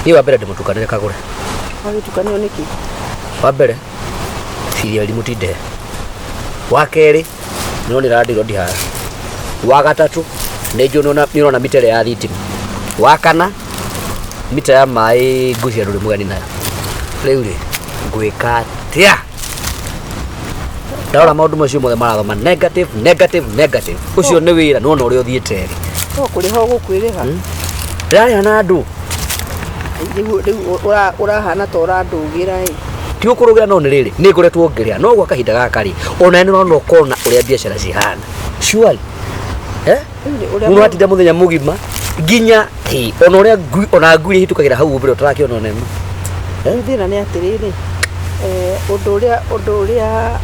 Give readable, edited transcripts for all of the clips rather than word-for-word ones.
Ni wa mbere ndimutukanire kagure. Agitukanio niki? Wa mbere ciria limutinde. Wa keri no ni radi rodi ha. Wa gatatu ni ona mitere ya thitima. Wa kana mita ya mai ngucia nduri mugani nayo. Riu ri ngwika tia. Ndaura maundu macio mothe marathoma negative. Ucio ni wira no uri uthiite ri. Kuri ho gukwiriha. Ndari hana andu. Urahana to urandugira ti ukurugira no ni riri ni ngoretwo ngiria no gwa kahinda gaka ri ona ni no kona uria biashara cihana surely uno atinda muthenya mugima nginya ona uria ona ngui hitukagira hau mbere utarakiona nemu thina ni atiriri undu uria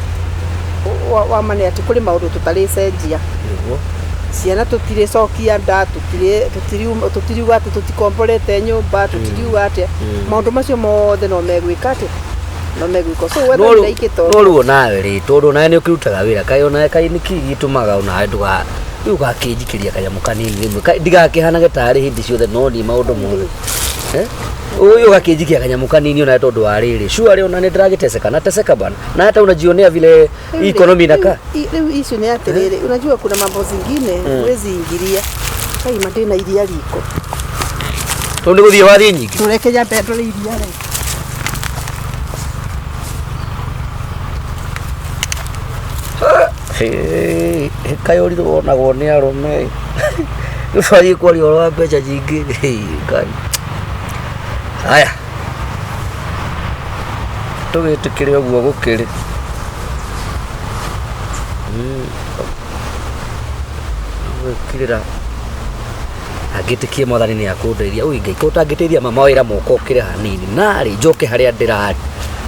wa mane ati kuri maundu tutari cenjia ciana tutire cokia nda tutiriuga ati tutikomborete nyumba tutiriuga ati maundu macio mothe no megwika ati no megwiko so wewe ndaikito no ruo nawe ri tondu nawe ni ukirutaga wira kai ona kai niki gitumaga ona nduga uga kinjikiria kanyamu kanini rimwe ndigakihanage tari hindi ciothe no ni maundu mothe uyu gakinjikia kanyamu kanini ona tondu wa riri sure ona ni ndiragiteseka na teseka bana na hata unajionea vile economy inakaa leo issue ni atiriri unajua kuna mambo zingine huwezi ingilia kai madina iria liko tondu guthie wathi nyingi turekeja petrol iria ri kayo ri wona gone arume ufari kwari oro mbeca nyingi kai haya tugitikire uguo gukiri kirira agitikie mwathani ni akundeithia uinge ikutangiteithia mama wira moko ukire hanini nari njoke haria ndirari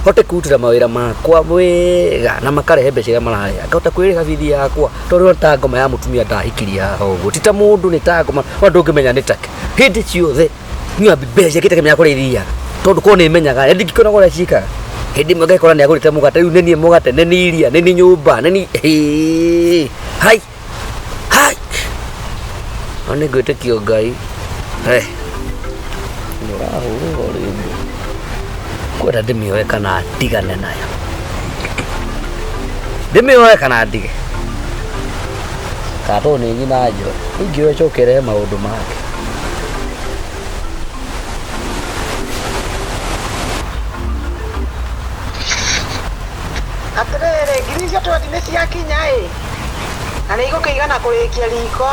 hote kutira mawira makwa wega na makarehe mbeca iria mararia ngahota kwirika bithi yakwa tondu ta ngoma ya mutumia ndahikiria hoguo tita mundu ni ta ngoma wandu ngimenya ni take hindi ciothe nyua mbeca gitakemenya kuri iria tondu ko ni menyaga ndikikona gora cika hindi mwega ikora ni agurite mugate riu nini mugate nini iria nini nyumba nini hai one gwite kio ngai kwenda ndimioe kana ndigane nayo ndimioe kana ndige kato ni nyina njo ingioe chokere maundu make atirere girisha to dinesi ya Kenya ana iko kaigana kurikia riko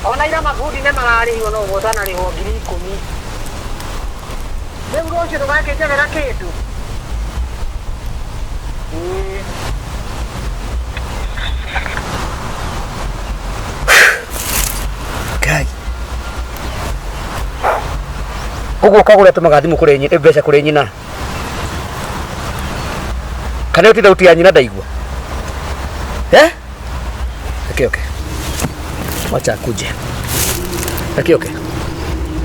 ona ira magudi ne marari no gotana ri ho 10,000 Lembro hoje do vai que era quieto. Kai. Ugo kagure tumaga thimu kuri nyina mbeca kuri nyina. Kana utida utia nyina ndaigua. Okay. Wacha kuje. Okay.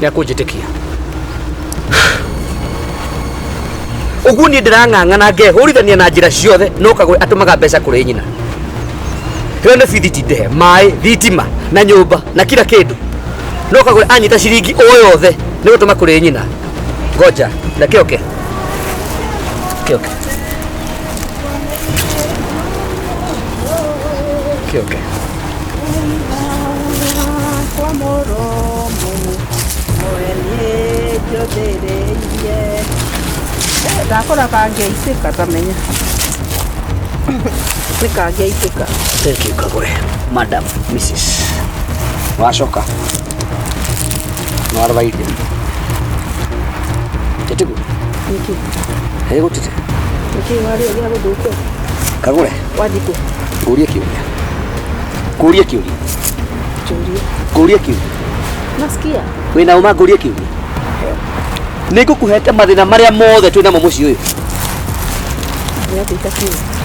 Ni akuje tekia. Uguni ndirang'ang'ana ngehurithania na njira ciothe no kagwe atumaga mbeca kuri nyina hiyo nĩ bithi tindehe mai thitima na nyumba na kila kindu no kagwe anyita ciringi o yothe nĩ gutuma kuri nyina ngoja ndake okay kwa moromo moenie jodereiye ndakora kangeitĩka tamenya nĩkangeitĩka thank you kagure madam Mrs. Washoka Nwarvaide tetigu niki hego tete niki wari ya guduke kagure wadiko kuria kiuria nasikia wina uma kuria kiuria nikukuhete mathina maria mothe twina mo muci uyu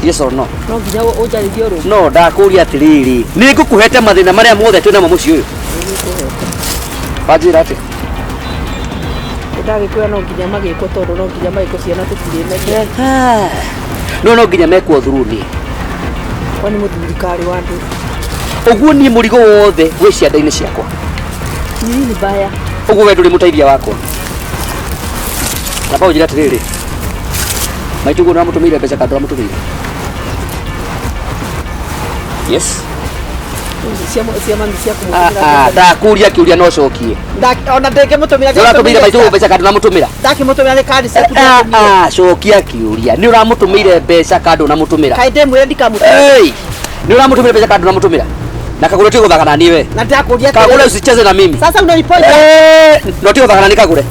yes or no no nginya ujarithio ru no ndakuria atiriri nikukuhete mathina maria mothe twina mo muci uyu wajira ati ndagikuya no nginya magiko tondu no nginya magiko ciana tutirime no nginya mekwo thuruni kwani muthirikari wandu uguo ni murigo wothe wi cianda-ini ciakwa nini baya Uguo we nduri muteithia wakwa. Na pa ujira tiriri. Maitugu na mutumire mbeca kando na mutumire. Yes. Ndakuria kiuria no cokie. Ona ndenge mutumira. Uratumire maitugu mbeca kando na mutumira. Ndakimutumira ni kandi ciaku. Cokia kiuria. Ni uramutumire mbeca kando na mutumira. Kaĩ ndĩmwĩre ndikamutumira. Ni uramutumire mbeca kando na mutumira. Na Kagure tio guthaka na niwe. Na ndakuria Kagure usicheze na mimi. Sasa unanipoint. No tio guthaka na ni Kagure.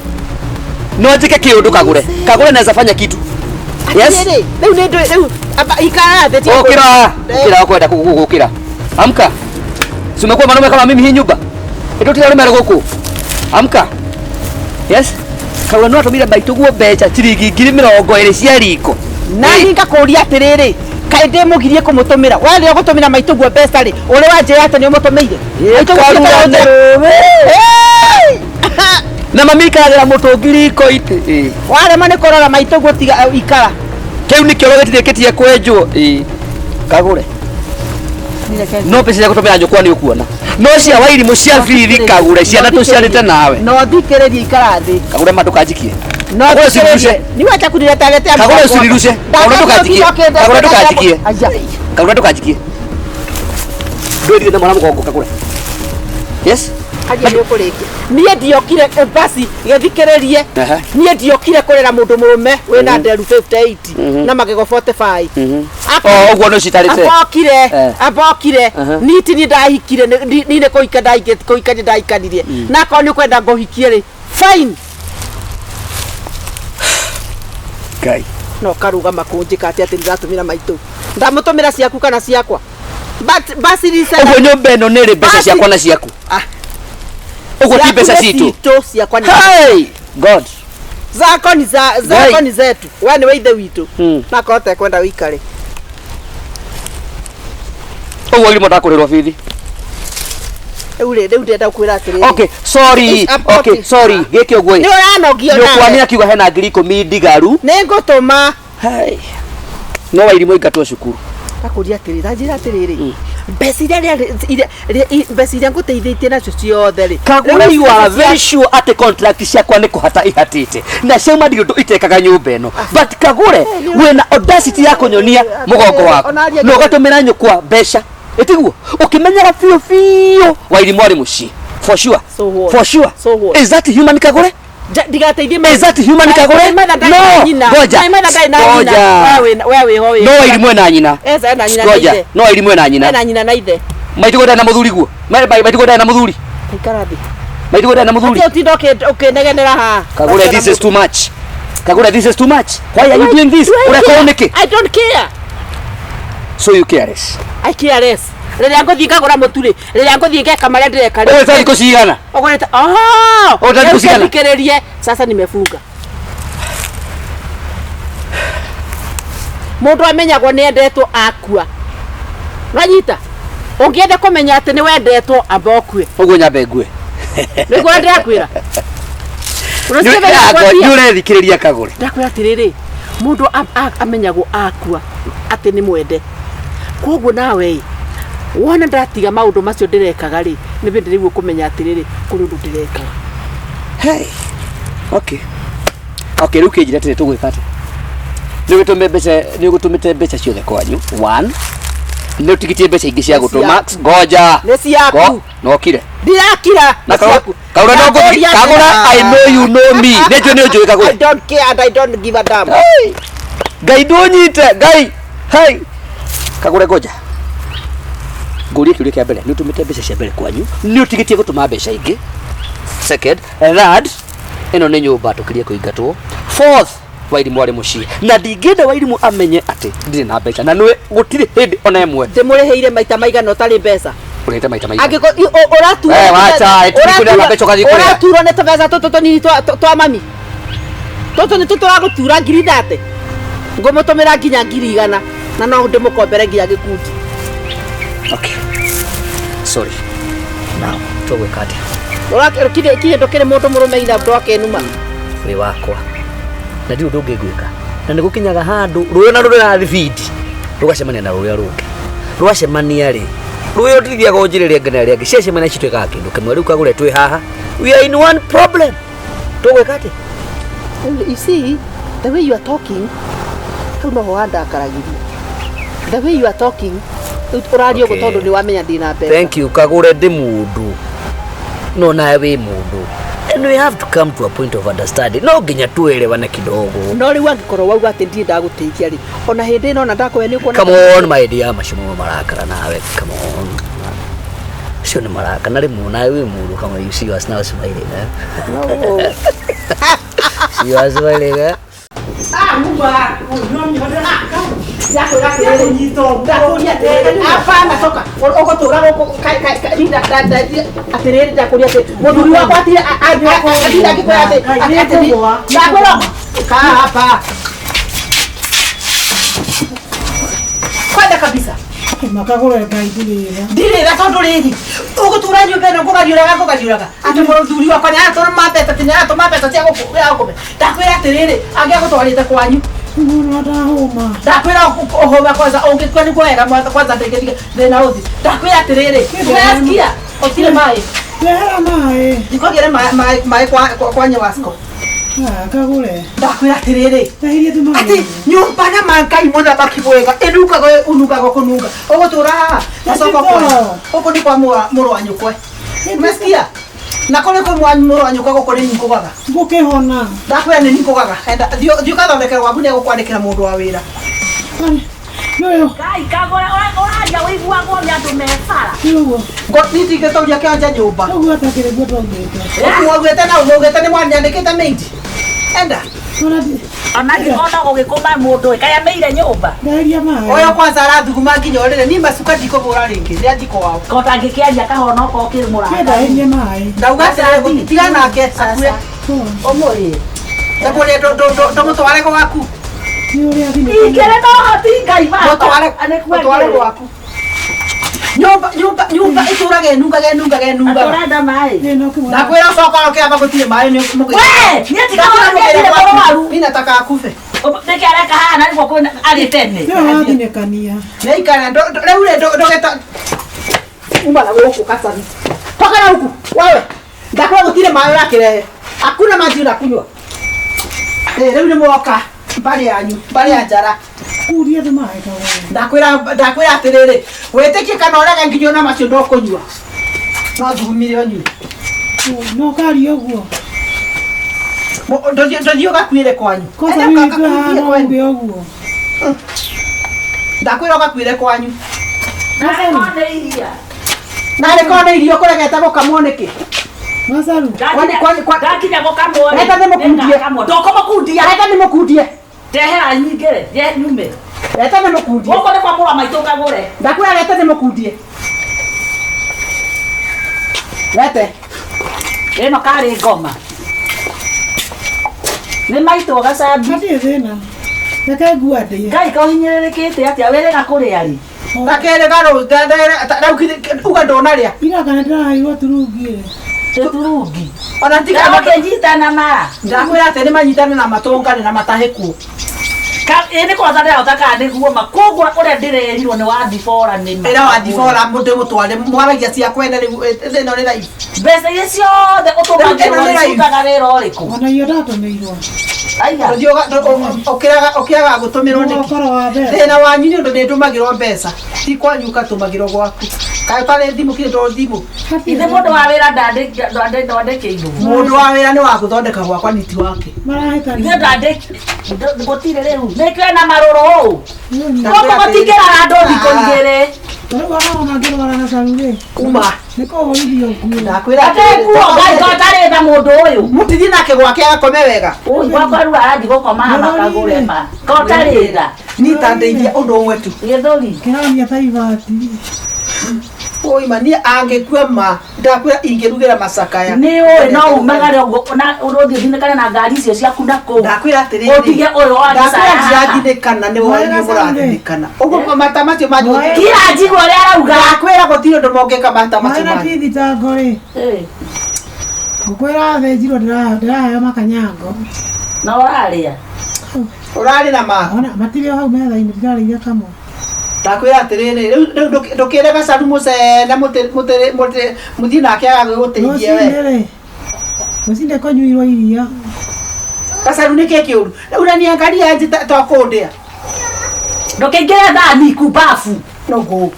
No njike kiundu Kagure. Kagure anaweza fanya kitu. Yes. Leo leo ikara theti. Kira kwenda kugukira. Amka. Si umekuwa mwanaume kama mimi hii nyumba. Ndio tira rumere guku. Amka. Yes. Kagure no atumire baituguo mbeca ciringi 20,000 cia riko. Na ngakuria atiriri. Kaĩ ndĩmũgirie kũmũtũmĩra. Wale ũgũtũmĩra maituguo mbeca rĩ. Ũrĩ wanjĩra atĩ nĩ ũmũtũmĩire. Na mami ikagira mũtũngi riko iti. Warema nĩ kũrora maituguo tiga ikara. Kiu ni kĩoro gĩtirĩkĩtie kwenjwo. Kagure. No pesa ya kutumira nyukwa ni ukuona. No cia Wairimu cia bithi Kagure ciana tuciarite nawe. No thikĩrĩria ikara thĩ. Kagure madukajikie. No thikĩrĩria. Ni wacha kunileta letea. Kagure usilirushe. Kagure tukajikie. Kagure tukajikie. Kagure tukajikie. Ndio mwana mgongo Kagure. Yes? Haja ndio kureke. Niĩ ndiokire basi gĩthikĩrĩrie. Niĩ ndiokire kũrera mũndũ mũrũme wĩna nderu 58 na magego 45. Ũguo no citarĩte. Abokire. Niti ni ndahikire ni kũika ndaikanirie. Na ko nĩ kwenda ngũhikie rĩ. Fine. Kai. No karugama kũnjĩka atĩ ndĩratũmĩra maitũ. Ndamũtũmĩra ciaku kana ciakwa. Basi ni sana. Ũguo nyũmba ĩno nĩ rĩ mbeca ciakwa na ciaku. Ugo ti pesa zitu. Hey, God. Zako ni zetu. Wewe ni weithe witu. Na kote kwenda wikare. Ugo Wairimu ndakurirwo bithi. Rĩu ndenda kwĩra atĩrĩ. Okay, sorry. Gĩkĩ ũguo. Nĩ ũranogio nawe. Nĩũkwani akiuga hena 10,000 ndigaru. Nĩngũtũma. Hey. No Wairimu ingatwo cukuru. Akuria atĩrĩ, njĩra atĩrĩrĩ. Mbeci iria ngũteithĩtie nacio ciothe rĩ. Kagure, you are very sure ati contract ciakwa nĩ kũhata ihatĩte. Na ciauma ndirũ itekaga nyũmba ĩno. But Kagure, wĩna audacity ya kũnyonia mũgongo waku. No ũgatũmĩra nyũkwa mbeca. Ĩtiguo. Ũkĩmenyaga biũ Wairimu arĩ mũciĩ. For sure. Is that human Kagure? Ndigateithie Is that human Kagure? No. Goja. Wewe no Wairimu na nyina. Na nyina. Goja. No Wairimu na nyina. Na nyina na ithe. Maitugo na muthuri guo. Maitugo na muthuri. Ikarathi. Maitugo na muthuri. Ati utindo ukinegenera ha. Kagure, this is too much. Kagure, this is too much. Why are you doing this? Unakoneke. I don't care. So you careless. I careless. Rĩrĩa ngũthiĩ ngagũra mũtu rĩ, rĩrĩa ngũthiĩ ngeka marĩa ndĩreka rĩ. Wewe tani kusigana. Ogoreta. Utani kusigana. Thikĩrĩrie. Sasa nimefunga. Mũndũ amenyagwo nĩ endetwo akua. Wanyita. Ũngĩenda kũmenya atĩ nĩ wendetwo amba ũkue. Ũguo nyambe ngue. Nĩguo ndĩrakwĩra. Nĩ ũrethikĩrĩria Kagure. Ndakwĩra atĩrĩrĩ, mũndũ amenyagwo akua atĩ nĩ mwende. Koguo nawe wona ndatiga maundu macio ndirekaga ri ni bindi rĩu kũmenya atĩrĩrĩ kũrĩ ũndũ ndirekaga. Hey. Okay, rĩu kĩnjĩra atĩrĩ tũgwĩka atĩ. Nĩ ũgũtũmĩte mbeca ciothe kwanyu. 1. Nĩ ũtigitie mbeca ingĩ cia gũtũma. Goja. Nĩ ciaku. Nokire. Ndirakira. Na ciaku. Kagure no Kagure, I know you know me. Nĩnjũĩ nĩ Kagure. I don't care and I don't give a damn. Ngai ndũnyite. Ngai. Hey. Kagure goja. Ngũria kĩũria kĩa mbere, nĩ ũtũmĩte mbeca cia mbere kwanyu, nĩ ũtigitie gũtũma mbeca ingĩ. Second, third, ĩno nĩ nyũmba tũkĩria kũingatwo. Fourth, Wairimu arĩ mũciĩ. Na ndingĩenda Wairimu amenye atĩ ndirĩ na mbeca na nĩ gũtirĩ hĩndĩ ona ĩmwe ndĩmũrĩhĩire maita maigana ũtarĩ mbeca. Ũrĩte maita maigana. Angĩkorwo ũratura. Ũraturwo nĩ tũbeca tũtũ tũnini twa mami. Tũtũ nĩ tũtũragũtura ngiri 30. Ngũmũtũmĩra nginya ngiri 100 na no ndĩmũkombere nginya gĩkundi. Okay. Sorry. Now, tũgwĩka atĩa? Ũrakire ndũkĩrĩ mũndũ mũrũme ina ndwakenuma. Wĩ wakwa. Na ndirĩ ũndũ ũngĩ ngwĩka. Na nĩ gũkinyaga handũ rũĩ na rũrathiĩ bindi. Rũgacemania na rũrĩa rũngĩ. Rwacemania rĩ. Rũĩ ũtithiaga ũnjĩrĩria ngene rĩngĩ. Ciacemania citwĩkaga kĩndũ kĩmwe. Rĩu Kagure twĩ haha. We are in one problem. Tugwekate. You see, the way you are talking, hau no hoanda akaragiria. The way you are talking, urario go tondu ni wamenya ndina mbeca. Thank you. Kagure ndi mundu. No nawe wi mundu. And we have to come to a point of understanding. No nginya tuelewane kidogo. No riu angikorwo wauga ati ndie ndaguteithia ri. Ona hindi no na ndakwe ni kuona. Come on my dear, mashimo marakara nawe. Come on. Sio ni maraka na rimu nawe wi mundu kama you see us now smiling. No. You are smiling. Muba. Hapana toka. Uko tura uko kai linda aterere ndakuria ati muduri wako ati atinda kikwea ati ndakwira ka hapa kwenda kabisa makagora kaidire ndire tondu riri uko tura nyumba no kugariuraga ati muduri wako ni atoro mapesa tinya to mapesa cia gukube ndakwira atiriri angia gutwarite kwanyu homa ndakwira homa kwanza ungikwa ni kwega kwanza ndege thina uthi ndakwira atiriri unasikia otire mai lehera mai nikogere mai kwa nyawasko kagure ndakwira atiriri tahirie tu mai ati nyumba na mankai mona bakibwega unuka kununga ugutura na soko kwa uko ni kwa muro wa nyukwe umesikia na kole kwa muro wa nyukwe uko ni nkugaga ngukihona ndakwira ni nkugaga enda dio kathondekera waku ni gukwandikira mundu wa wira yoyo Kai kagora oraja wigua ngombe andu mefara. yoyo niti gitoria kianja nyumba yoyo atakire gwa twangete Mwagwete na mwagwete ni mwanyandikite meidi. Enda. Onagi ona gugikuma mundu kaya meire nyumba. Ndaria mai Oyo kwanza arathuguma nginya orire ni macuka ndikubura ringi ni athiko wao. Kota ngikiaria kahona ko kirmura. ndaria mai Ndauga ati tiga nake akue. Omori. Ndakore ndo mutware gwaku. yuri athini Ikere no hoti ngai ba. Mutware gwaku. Nyumba iturage nunga. Atorenda mai. neno kimwa Nakwira soko ke aba gutire mai ni mugi. We, nieti kama ndio boro waru. Mimi nataka akufe. Nikere kahana ni kwa ari tene. yo athine kania Neikana ndo geta. Umba na wewe kukasa. Toka na huku. Wewe. Ndakwira gutire mai rakirehe. Hakuna maji unakunywa. Leo ni mwoka. Mbali yanyu, mbali ya njara. kuria tu mai kagure Ndakwira atiriri. Weteke kana oraga nginyo na macio ndokunywa. No thumire onyu. no kari oguo Ndio gakwire kwanyu. kosa mimi kwa ngwe oguo Ndakwira gakwire kwanyu. Kone iria. Nare kone irio kuregeta gukamoneke. masaru Ndakinya gukamwo. Reta ni mukundie. Ndoko mukundia. Reta ni mukundie. Tehera nyingere. Je nyume. Reta ni mukundie. Woko ni kwa mura maito kagure. Ndakwira reta ni mukundie. Rete. Eno kari ngoma. Ni maito gacabi. hati thina reke ngua ndie Ngai kauhinyirikite atia were gakuri ari. Takere garo ndaukire uga ndonaria. ira kana ndirahairwo turungire Tuturungi. Ona tika Kama kenjita na ma. ndakwira ati ni manyitane na matongane na matahiku. Ini kwa tata utaka niguo makogo ore ndirerirwo ni wa thibora ni. Era wa thibora mundu mutware mwaragia cia kwenda riu thina ni rai. Mbeca iria ciothe utumagirwo utaga wira uriku. ona iyo ndatumirwo Aiga. Ndio okiraga gutumirwo niki. okoro wa mbere Thina wanyu ni undu ndumagirwo mbeca. Ti kwanyu katumagirwo gwaku. Kae pale thimu kile ndo thimu. Ithe mundu wa wira ndandike indo. Mundu wa wira ni wa guthondeka gwakwa niti wake. marahitani Ithe ndandike ngotire riu. Nikwe na maroro. Ndakwira Ngoko ati- gotigera ando thiko igere. wana ngiro wana sarure Uma. niko irio kuo Ndakwira Ate kuo ngai gotare na mundu uyu. mutithi nake gwake agakome wega. Uyu gwakwa ru arathi gukoma makagure ma. Gotarira. Ni tandeithia undu umwe tu. Githuri. kirania taivati Oi mani angekua ma ndakwira ingerugira macakaya. Ni oi no umagare na urothi thinikane na ngari icio ciaku na ku. Ndakwira atiriri. Otige uyu wa Ndakwira Kisaya. ndirathirikana ni wanyu murathirikana. Uguo mata macio manyu. Kira njigo ria arauga. Ndakwira gutiri undu mongeka mata macio maina manyu. tithi tangori Eh. ukwira thenjirwo ndiraheyo makanyango Na oraria. Urari na ma. ona matirio hau metha-inĩ ndirarĩire kamwe Ndakwira atiriri ndukire gacaru mucena muthi nake aga guteithia we. rũcinĩ-rĩ Usinde konyuirwo iria. Gacaru nä kä kä å ru unaniangalia nji twakåndä Ndũkĩingĩre thani kumbafu. no gå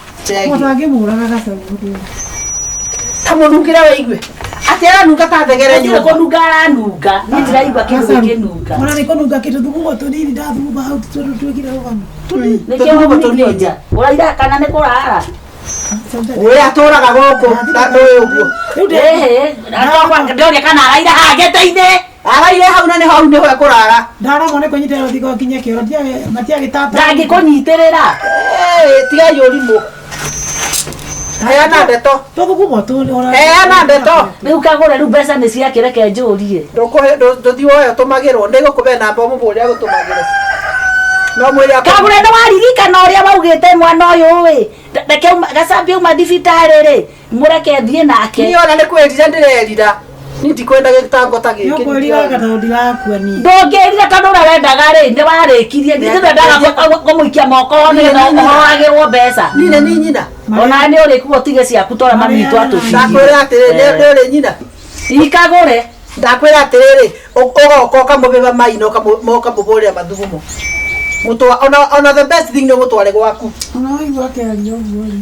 Mũndũ angĩmũraga gacaru ndio. ta må nungä re waigue atä aranunga ta thegere Ndio nyå kũnunga aranunga. Nĩ ndĩraigua kĩndũ gĩkĩnunga. Ona nĩ kũnunga kĩndũ thuguma tũnini ndathumba hau twĩkire rũgano. Nĩkĩo mũtonija. Ũraira kana nĩ kũrara. we atå raga gå kå ndå å guo Ndĩoria kana araira hangĩte-inĩ. araire hau na nä hau nä ho ekå rara Ndaragwo nĩ kũnyitĩrĩra rũthingo nginya kĩoro matiagĩtata. Ndangĩkũnyitĩrĩra. tiga yå rimå heana ndeto Tũthuguma tũ heana ndeto Rĩu kagũre rĩu mbeca nĩ ciakĩreke njũrie. ndå thi woyo tå magä rwo nä gå kå be namba må bå rä a gå tå magä rwo no mwä rä Kagũre nĩ waririkana ũrĩa waugĩte mwana ũyũ ĩ. Reke Gacabi auma thibitarĩ rĩ. Mũreke thiĩ nake. niä ona nä kwä rire ndä rerira nä ndikwenda gä tango ta gä nĩũkwĩriraga tondũ ndirakua niĩ. Ndũngĩrire tondũ ũrĩa wendaga rĩ nĩ warĩkirie nĩ twendaga kũmũikia moko nĩgetha ũhoragĩrwo mbeca. nine nä nyina Ona nĩ ũrĩkuo tige ciaku twara mami witũ atũcirie. ndakwä ra atä rä nä rä nyina Ikagũre. ndakwä ra atä rä rä ågoka å kamå bä ba maina moka må bå rä a mathugumo ona the best thing nä gå tware gwaku Ona waigua akĩaria ũguo rĩ.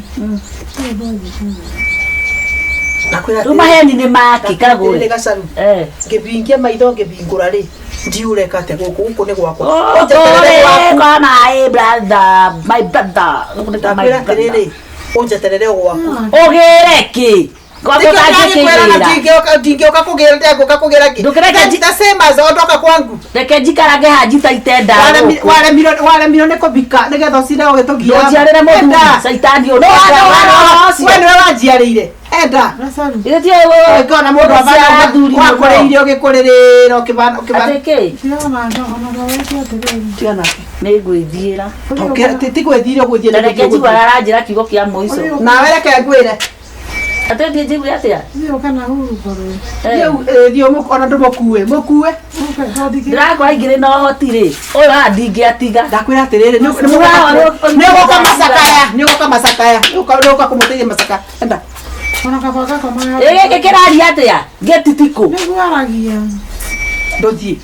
Rĩu maheni nĩ maki Kagũre. gacaru Eh. ngä bingia maitho ngä bingå ra rä ndiureka atä gå kå gå kå nä gwakwa Ũtũrĩ kana ĩ brother my brother. ndakwä ra atä rä rä å njeterere o gwaku Ũgĩre kĩ? ndingä å ka kå gä ra ndengå ka kå gä ra kä ondoka kwangu Reke njikarange hanjita itenda. waremirwo nä kå bika nä getha å cinde å gä tå Ndũnjiarĩre mũthuri caitani ũyũ. we nä we wanjiarä ire enda Gacaru. ngona må ndå wakå rä irie å gä kå rä rä ra Atĩ kĩ? Tirona ona weke atĩrĩrĩ. Nĩ ngwĩthiĩra. ti gwä thire å gå Na reke njigua thiä aranjĩra kiugo kĩa mũico. nawe reke ngwä re Atĩ thiĩ njigua atĩa? Thiĩ kana hurũko rĩ. thiå ona ndå må kuä må kuä Ndĩrakora ingĩrĩ na ũhoti rĩ. Ũyũ haha ndingĩatiga. ndakwä ra atä rä rä nä gå ka macakaya nä gå ka macakaya nä gå ka kå må teithia macaka enda Ona kaba gakoma Gĩkĩ kĩraria atĩa? Gĩtitikũ. nĩguo aragia. ndå thiä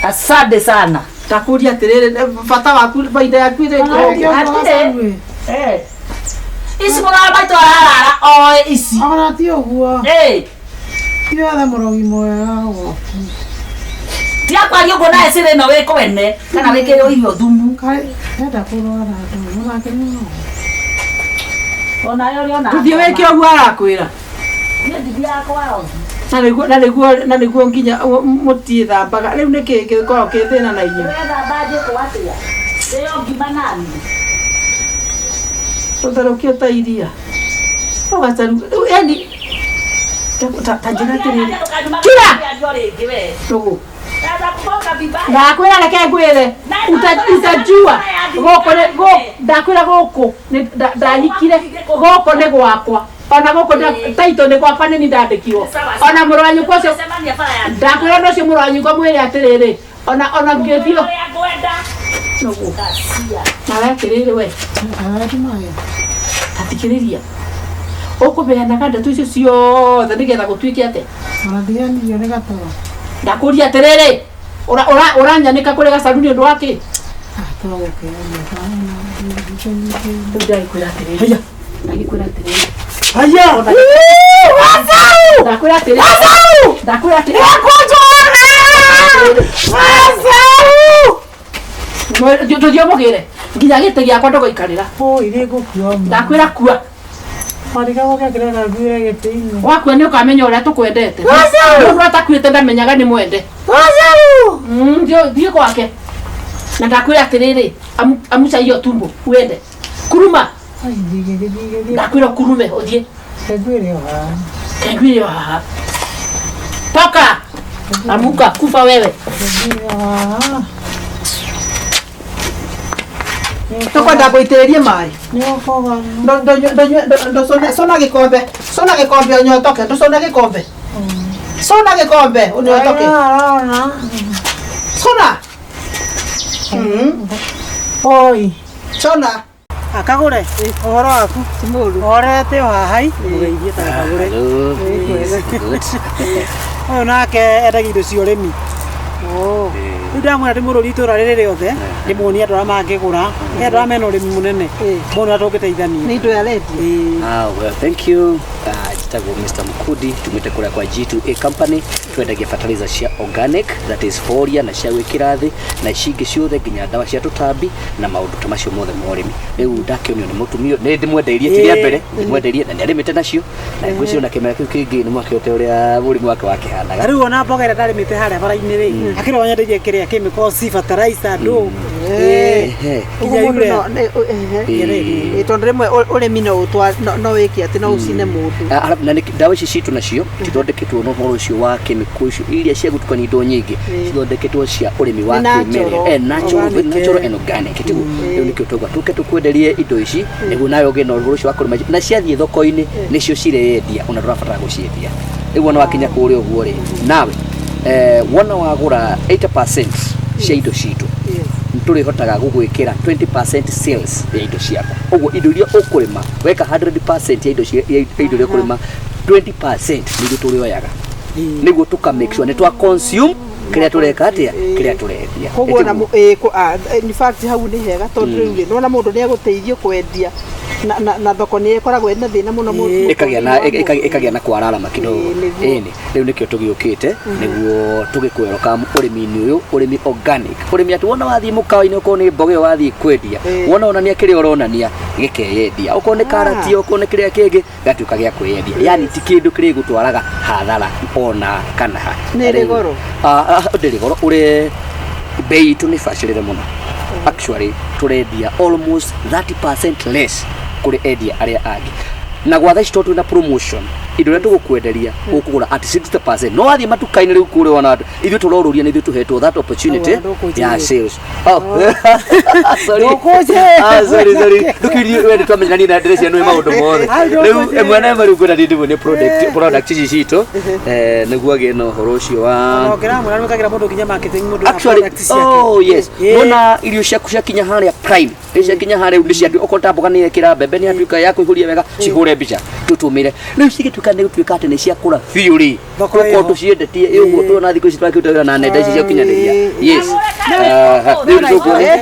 Asante sana. ndakå ria atä rä rä bata waku baida yaku Ona rä ndio Gacaru ĩ. Ici mũrara maitũ ararara oĩ ici. Ona ti ũguo. Ti wethe mũrogi mwega gwaku. Tiakwaria ũguo nawe cirĩ ĩno wĩkwene kana wĩkĩrĩrwo irio thumu. Kaĩ enda kũrwara andũ mũnake nĩ Onayo ũrĩa ona. tå thiä wä ke å guo arakwä ra Niĩ ndithiaga kwao. na nä guo nginya må tiä thambaga rä u nä kä gä korwo kä thä na na inyuä Wetha mbajĩtwo atĩa? Ndĩyo ngima nani. tå therå kie ta iria å gacaru yani ta njä ra atä rä rä tå gå ndakwä ra reke ngwä re utajua ndakwä ra gå kå ndahikire gå kå nä gwakwa ona gå kå taito nä gwakwa nä ni ndandä kirwo ona må rå wanyå cio ndakwä ra no cio må rå wanyå mwä re atä rä rä ona ngä thiå nawe atä rä rä we tathikä rä ria å kå beanaga ndeto icio ciothe nä getha gå tuä ke atä Ona ndianirio nĩ gatoro. ndakå ria atä rä rä å ranyanä ka kå rä gacaru nä å ndå wa kä ndagäkwä ra atä rä rä ndagäkwä ra atä rä rä ndakwä ra atä rä ndakwä ra atä rä tå thiå må gä re nginya gä tä gä akwa ndågaikarä ra Oi nĩ ngũkua mũno. ndakwä ra kua Marigagwo gakĩrega nguĩre gĩtĩ-inĩ. wakua nä å kamenya å rä a tå kwendete må ndå atakuä te ndamenyaga nĩ mwende thiä gwake na ndakwä ra atä rä rä amuca iyo tumbo wende kuruma Ai ndigĩgĩthigĩthia. ndakwä ra kurume å thiä Ngwĩre o haha. kengwä haha toka amuka kufa wewe Ngwĩre o haha. tåkwenda gå itä rä rie maä Nĩ ũkoga. cona gä kombe å nyotoke ndå cona gä kombe cona gä kombe å nyotoke Arona. cona Oi. cona Akagũre. Ũhoro waku? Ti mũũru. Orete o haha. Mũgeithie ta Kagũre. Oyo nake endagia indo cia ũrĩmi. Rĩu ndamwĩra ndĩ mũrũri itũra rĩrĩ rĩothe ndĩmuonie andũ arĩa mangĩgũra andũ arĩa mena ũrĩmi mũnene mona tũngĩteithania. Nĩ indo ya redio. Well, thank you. Jitagwo Mr. Mukudi, tumite kũrĩa kwa G2A company twendagia fertilizer cia organic, that is foliar na cia gwĩkĩra thĩ na icingĩ ciothe nginya ndawa cia tũtambi na maũndũ ta macio mothe ma ũrĩmi. Rĩu ndakĩonio nĩ mũtumia nĩ ndĩmwendeirie kĩrĩa mbere ndĩmwendeirie na nĩarĩmĩte nacio na ngwĩciria na kĩmera kĩu kĩngĩ nĩ mwakĩote ũrĩa mũrĩmi wake wakĩhanaga. Rĩu ona mboga ĩrĩa ndarĩmĩte harĩa bara-inĩ rĩ akĩrwo nyendeirie kĩrĩa chemicals fertilizer ndũ tondũ rĩmwe ũrĩmi no wĩke atĩ no ũcine mũndũ. Na ndawa ici citũ nacio tithondeketwo na ũhoro ũcio wa chemical icio iria cia gũtukania indo nyingĩ cithondeketwo cia ũrĩmi wa kĩmerera natural and organic tiguo. Rĩu nĩkĩo tũga tũke tũkwenderie indo ici nĩguo nawe ũgĩe na ũhoro ũcio wa kũrĩma na ciathiĩ thoko-inĩ nĩcio cirendia ona ndũrabatara gũciendia. Rĩu wona wakinya kũrĩa ũguo rĩ nawe wona wagũra 80% cia indo citũ tũrĩhotaga gũgwĩkĩra 20% sales ya indo ciaku. Ũguo indo iria ũkũrĩma weka 100% ya indo iria ũkũrĩma 20% nĩguo tũrĩoyaga nĩguo tũka make sure nĩ twa consume kĩrĩa tũreka atĩa kĩrĩa tũrendia. Koguo na in fact hau nĩ hega tondũ rĩu rĩ nona mũndũ nĩ agũteithio kwendia na thoko nĩ ĩkoragwo ĩna thĩna mũno mũno ĩkagĩa na kwararama kidogo. Ĩni rĩu nĩkĩo tũgĩũkĩte nĩguo tũgĩkwĩroka ũrĩmi-inĩ ũyũ ũrĩmi organic ũrĩmi atĩ wona wathiĩ mũkawa-inĩ ũkorwo nĩ mboga ĩyo wathiĩ kwendia wona onania kĩrĩa ũronania gĩkeyendia okorwo nĩ karati okorwo nĩ kĩrĩa kĩngĩ gatuĩka gĩa kwĩyendia yani ti kĩndũ kĩrĩ gũtwaraga hathara ona kana ha. Nĩ rĩ goro ndĩrĩ goro ũrĩ bei itũ nĩ bacĩrĩre mũno actually tũrendia almost 30% less kuri endia arĩa angĩ na gwa thaici tondũ na promotion indo iria tũgũkwenderia ũkũgũra at 60%. No wathiĩ matuka-inĩ rĩu kũrĩa wana ithuĩ tũrorũria nĩ ithuĩ tũhetwo that opportunity ya sales. Sorry ndũkirie wende twamenyani na address yanũ maũndũ mothe rĩu mwana mari ngwenda ndĩndĩmwe nĩ product ici citũ nĩguo agĩe na ũhoro ũcio wa ngĩramwĩra nĩmekagĩra mũndũ nginya marketing mũndũ actually yes wona irio ciaku ciakinya harĩa prime ciakinya harĩa nĩ ciatu okorwo mboga nĩ yekĩra mbembe nĩ atuĩka ya kũihũria wega cihũre mbica tũtũmĩre rĩu cigĩtuĩka nĩ gũtuĩka atĩ nĩ ciakũra biũ-rĩ tũkorwo tũciendetie ũguo tuona thikũ ici twakĩruta na nenda ici cia ũkinyanĩria yes rĩu nĩtũkuona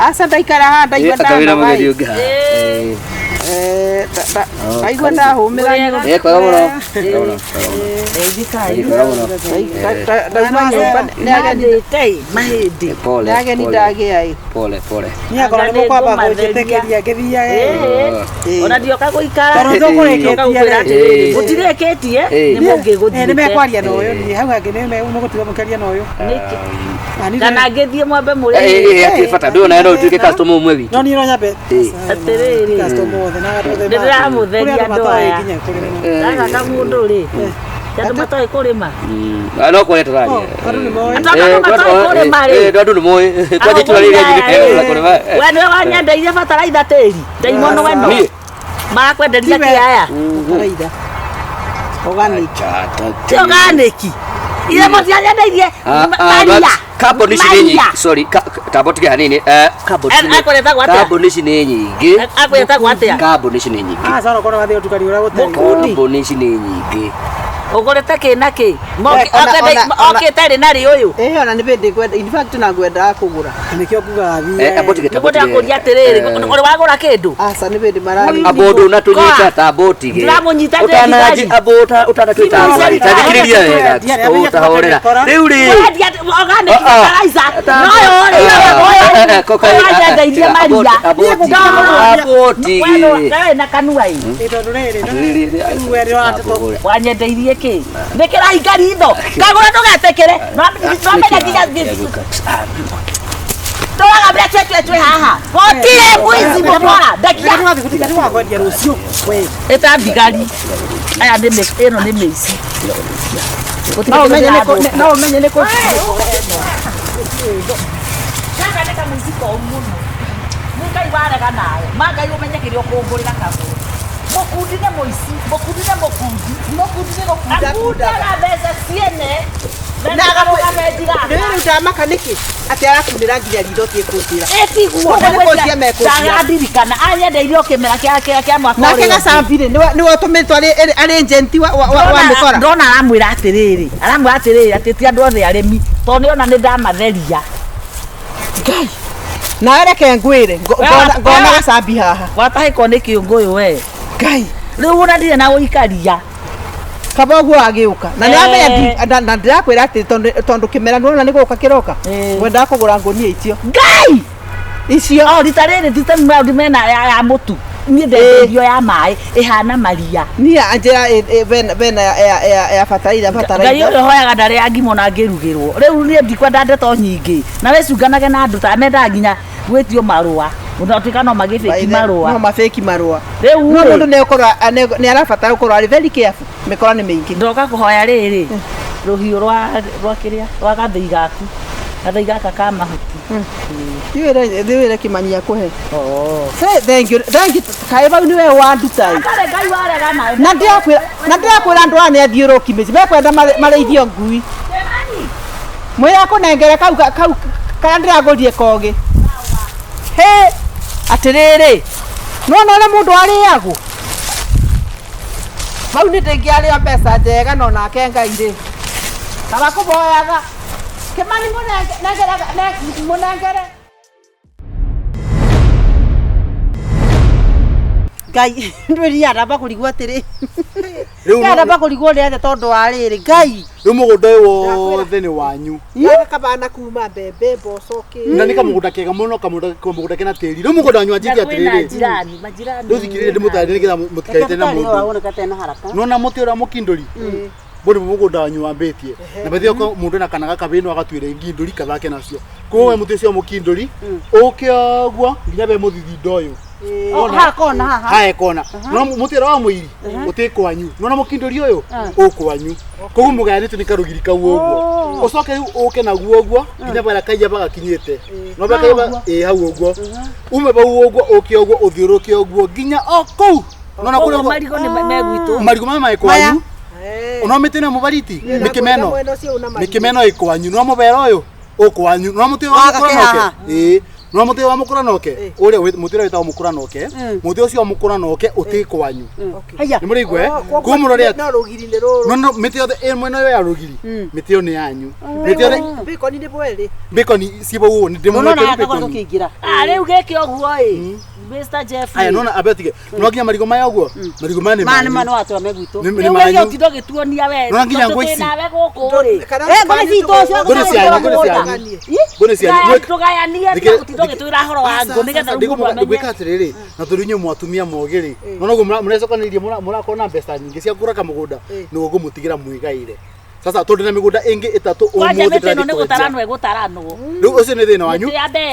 aca ndaikara haha ndaigua ndaigua ndahũmĩra kwega mũno nĩ ageni ndagĩa pole niakorwo nĩ mũkwamba gũnjĩtĩkĩria ngĩthiage ona ndioka gũikara tondũ tũkũrĩkĩtie gũtirĩkĩtie nĩ mũngĩgũthiĩ nĩ mekwaria na ũyũ niĩ hau hangĩ nĩ mũgũtiga mũkaria na ũyũ kana ngĩthiĩ mwambe mũrĩ bata ndũĩ ona no ũtuĩke customer ũmwe wiki no niĩ no nyambe atĩrĩrĩ customer othe na ndĩramũtheria andũ aya ndagaka mũndũ rĩ andũ matoĩ kũrĩma no kũrĩa tũraria andũ nĩ moĩ twathiĩ tũrarĩria nyingĩ kũrĩma we nĩwe wanyendeirie bataraitha tĩri ndaimono weno marakwenderia kĩaya organic ile mutianyendeirie maria carbon ici nĩ nyingĩ sorry tambo tige hanini carbon ici nĩ nyingĩ akwetagwo atĩa carbon ici nĩ nyingĩ sana kona wathi utukani ura gutari carbon ici nĩ nyingĩ ũgũrĩte kĩna kĩ okĩte rĩ narĩ ũyũ ona nĩ bĩndĩ kwenda in fact na ngwenda kũgũra nĩkĩo kuga thiĩ nĩgũkũria atĩrĩrĩ ũrĩ wagũra kĩndũ aca nĩ bĩndĩ marari abũndũ na tũnyita tambo tige ndĩramũnyita ũtanaji abũta ũtanatwĩta tathikĩrĩria wega ũtahorera rĩu rĩ organic fertilizer noyo rĩ kokoyandeithie maria abũtige na kanua ĩ tondũ rĩrĩ weri wa wanyendeirie kĩ nĩkĩrai ngaritho kagũra ndũgetĩkĩre nomenya nginya tũraga mbere twĩ haha gũtirĩ mwizi mũbora ndakia gũtikatĩwakwendia rũciũ ĩta thigari aya ĩno nĩ mĩici no ũmenye nĩ kũ gaka nĩ kamũici komũ mũno nĩ Ngai warega nawe ma Ngai ũmenye kĩrĩa ũkũngũrĩra kagũra mũkundi nĩ mũici mũkundi nĩ mũkundi akutaga mbeca ciene na akamũgabe Nĩ ndamaka nĩkĩ atĩ arakumĩra nginya ritho tie kũndĩra. Etiguo ndadirikana anyendeirio kĩmera kĩa mwaka ũrĩa. Nake gacambire nĩwe ũtũmĩtwo arĩ agent wa mĩkora. Ndona aramwĩra atĩrĩrĩ atĩ ti andũ othe arĩmi tondũ nĩona nĩ ndamatheria. Ngai. Na reke ngwĩre ngona gacambi haha. Watahĩkwo nĩ kĩũngũyũ we. Ngai. Rĩu ona ndirĩ na gũikaria. Kaba ũguo agĩũka na nĩamenya na ndĩrakwĩra atĩ tondũ kĩmera nĩwona nĩ gũka kĩroka ngwendaga kũgũra ngũnia icio Ngai icio rita rĩrĩ ti ta mena ya mũtu niĩ ndenderio ya maĩ ĩhana maria niĩ anjĩra bena ya bataraitha Ngai ũyũ hoyaga ndarĩ ya ngimo na ngĩrugĩrwo rĩu niĩ ndikwenda ndeto nyingĩ na wecunganage na andũ ta mendaga nginya gwĩtio marũa ũnatuĩka no magĩbĩki marũa no mabĩki marũa rĩu mũndũ nĩ arabatara gũkorwo arĩ very careful mĩkora nĩ mĩingĩ ndoka kũhoya rĩrĩ rũhiũ rwa kĩrĩa rwa gathĩi gaku gathĩi gaka ka mahuti thiwĩre kĩmanyia kũhe thank you kaĩ bau nĩwe wandutai na ndĩrakwĩra andũ aya nĩ athiũrũki mĩciĩ mekwenda marĩithio ngui mwĩra kũnengere kau kana ndĩragũrie kogĩ atĩrĩrĩ nona ũrĩa mũndũ arĩagwo bau nĩ ndĩngĩarĩa mbeca njega no nake Ngai rĩ kaba kũboyaga Kĩmani mũnengere Ngai ndwĩria ndamba kũrigwo atĩrĩ ndamba kũrigwo nĩ atĩ tondũ wa rĩrĩ Ngai rĩu mũgũnda ũyũ wothe nĩ wanyu kabana kuma mbembe mboco na nĩ kamũgũnda kega mũno kamũgũnda kena tĩri rĩu mũgũnda wanyu anjĩtie atĩrĩrĩ rĩu thikĩrĩria ndĩmũtarĩrie nĩgetha mũtikaite na mũndũ nona mũtĩ ũrĩa mũkindũri mbũrĩ mũgũnda wanyu wambĩtie na bethio mũndũ na kana gakabĩno agatuĩre ngindũri kathake nacio koguo mũtĩ ũcio mũkindũri ũke ũguo nginya be mũthithinda ũyũ haya kona no mutira wa muiri utikwanyu no mukinduri uyu ukwanyu koguo mugayanite ni karugiri kau uguo ucoke uke naguo uguo nginya bara kaija bagakinyite no bakaiba hau uguo ume bau uguo uke uguo uthiuruke uguo nginya kou no na kule marigo ni megwitu marigo mama ikwanyu no mitene mubariti mikimeno ikwanyu no mubera uyu ukwanyu no muti wa mukoronoke no muti wa mukuranoke uri mutira wita mukuranoke muti ucio mukuranoke utikwanyu haya ni muri gwe kumurore no rugiri ni ruru no miti yothe mwena yo ya rugiri miti yo ni yanyu miti yothe bikoni ni bweli bikoni sibo wo ni demo no na akagwa tukingira riu geke oguo Mr Jeff aya no na abetige no nginya marigo maya oguo marigo mane mane watu amegwitu ni wewe utindo gituonia we no nginya ngwisi nawe guku ri ngone cito cio ngone ciani tugayanie utindo gitwira horo wa ngo nigetha rumu amenye gwika atiriri na turinyo mwatumia mogiri no noguo murecokanirie murakona mbeca nyingi cia kura kamugunda no gumutigira mwigaire sasa tondu na migunda ingi itatu umuthi ndani no gutaranwe gutaranwo riu ucio ni thina wanyu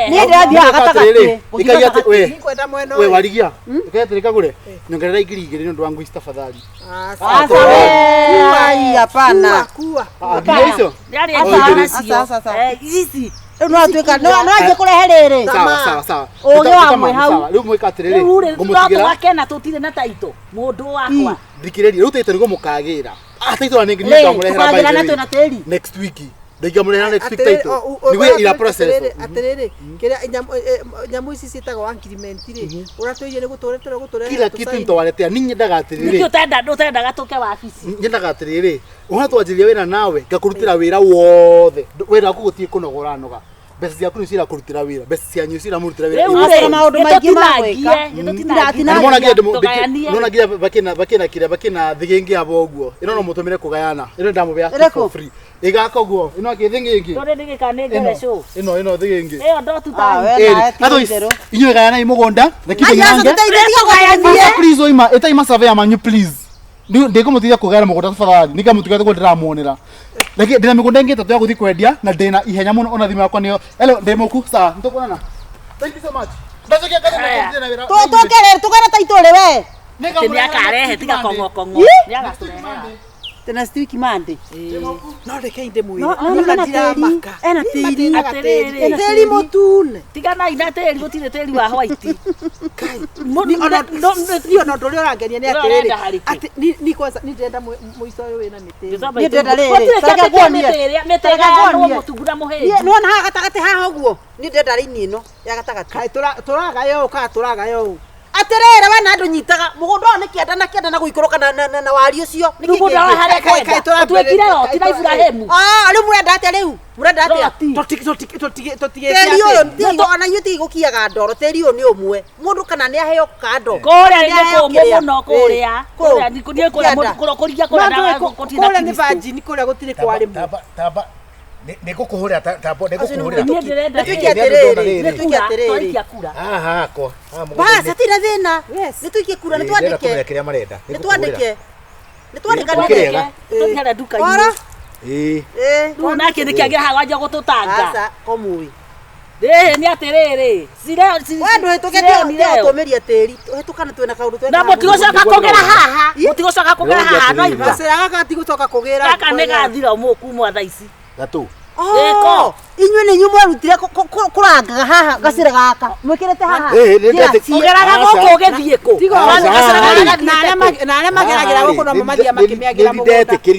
ni ndia gatagatĩ ikagia ati we warigia ikagia kagure nyongerera ingiri igiri nĩ ũndũ wa ngui tafadhali ai hapana nginya icio yari sasa ici no atuika no anje kurehe riri sawa uge wa mwe hau riu mwika atiriri ngumutigira wakena tutire na taito mundu wakwa thikiriria riu taito nigo mukagira taito ni ngiri ngamurehera by next week ndingamurehera next week taito niwe ira process atiriri kira nyamu ici citagwo agreement ri uratuirie ni gutore kila kitu ntwaletea ninyi ndaga atiriri niki utenda gatuke wabici nyendaga atiriri uhatwanjiria wira nawe ngakurutira wira wothe wira kugutie kunogora noga mbeca ciaku nicira kurutira wira mbeca cianyu cira murutira wira maundu maingi magwika nona nginya bakina thigingi abo uguo ino no mutumire kugayana ino ndamubea for free igaka uguo ino kithingi ndore ndigikanengere show ino thigingi iyo ndo tuta inyo gayana imugunda lakini yange please oima etaima savea manyu please ndikumutithia kugayana mugunda tafadhali nikamutiga ko ndiramuonera lakini ndina migunda ingi tatu ya guthi kwendia na ndina ihenya muno ona thima yakwa niyo hello ndemoku sawa ntukonana thank you so much ndazokia kana na wira tukere taito ri we ni akarehe tiga kongo tena stick mande no reke inde mwire no ndiramaka ena tiri tĩri mutune tigana ina tĩri gũtirĩ tĩri wa white ndio no ndũrĩa ũrangenia nĩ Ũrenda atĩrĩrĩ harĩkĩ? atĩ ni kwanza ni ndenda mũico ũyũ wĩna mĩtĩ Gĩthamba ni ndenda itũ- rĩrĩ Gũtirĩ tareka kĩndũ kuonia mĩtĩrĩa mĩtĩrĩa ya mũtungu na mũhĩndi nĩ wona haha gatagatĩ haha ũguo ni ndenda raini ĩno ya gatagatĩ kaĩ tũragayo kana tũragayo atĩrĩrĩ we na andũ nyitaga mũgũnda ũyũ nĩ kĩenda na gũikũrũka na wari ũcio nĩ Mũgũnda wa harĩa kwenda ũtwĩkire Loti na Iburahĩmu rĩu mũrenda atĩa rĩu mũrenda atĩa tĩri ũyũ ona inyuĩ tigũkiaga ndoro tĩri ũyũ nĩ ũmwe mũndũ kana nĩ aheo kando kũrĩa nĩ kũmũ mũno kũrĩa kũrĩa kũrĩa kũrĩa nĩ vanjini kũrĩa gũtirĩ kwarĩmwo tamba nĩngũkũhũrĩra tambo nĩngũkũhũrĩra niĩ ndĩrenda Nĩtũikie atĩrĩrĩ nĩtũikie atĩrĩrĩ twaikia kura haha ko basi tira thĩna nĩtũikie kura nĩtwandĩke kĩrĩa marenda nĩtwandĩke Ũkĩrega. tũthiĩre nduka-inĩ ora rĩu nake nĩ kĩagĩra haha wanjia gũtũtanga aca komũĩ nĩ atĩrĩrĩ we ndũhĩtũkĩte ũtũmĩria tĩri ũhĩtũkana twĩna kaũndũ na mũtigũcoka kũgera haha mũtigũcoka kũgera haha no iva gacĩra gaka tigũcoka kũgĩra gaka nĩ gathira mũkumwa thaa ici gatũ Ĩko. inyuĩ nĩ inyuĩ mwerutire kũrangaga haha gacĩra gaka mwĩkĩrĩte haha ũgeraga gũkũ ũgĩthiĩ kũ na arĩa mageragĩra gũkũ no mamathia makĩmĩagĩra mũgũnda